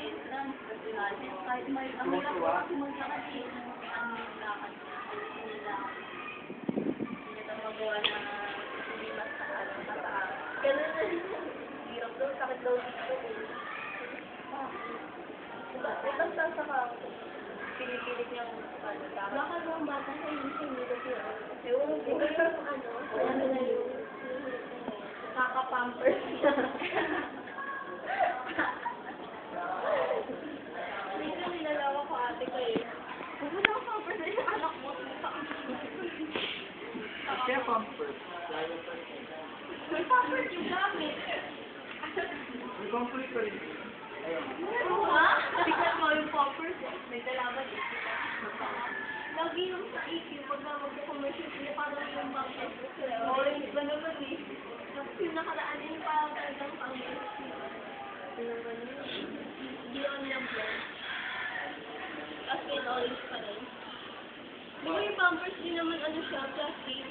sakit lang. Kahit may ang hirap ko kasi maglakad eh. Ano yung lakad? Nilakad. Hindi ka magawa na hindi mataas. Ganun na rin. Hirap daw, sakit daw dito. Diba? Ibang sasaka ako. Pinipilit niyang ano, tama. Bakit ang bata sa hindi kasi ako. Yung ano na yung kaka-pampers niya. Minsan nilalawa ko ate ko eh. Wala akong pampers na yung anak mo. Kaya pampers. May pampers yung gamit. May pampers ka rin. Ayun. Oo nga. Tignan mo yung pampers eh. May dalaman eh. Lagi yung sa EQ, pagka magka-commercial sila, parang yung pampers ko sila. Orange ba naman eh. Tapos yung nakaraan yung parang talagang pampers. Yung gano'n. Hindi on lang yan. Tapos may orange pa rin. Di ba yung pampers din naman ano siya, plastic?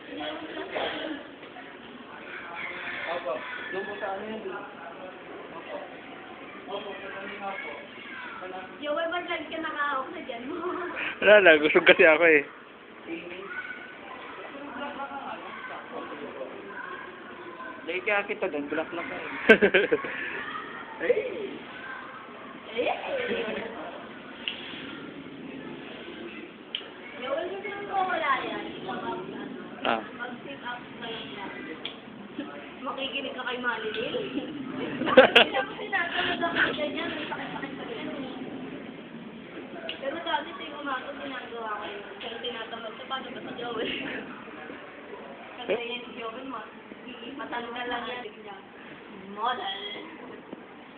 Hindi naman plastic. Opo. Doon po sa ano yun? Opo. Opo, sa kanina po. Joey, ba't lagi ka nakahawak na dyan? Wala lang, gusto kasi ako eh. Lagi kaya kita doon, black lang ka eh. Joey, gusto nang wala yan. Ah. Mag-sit up ka lang. Makikinig ka kay Marilyn. Sinasunod ako sa ganyan, may sakit-sakit sa ganyan. Pero dati sa yung umato, ginagawa ko yun. Kaya tinatamad sa paano ba si Joel? Kasi yan si Joel, matanda lang yan. Model.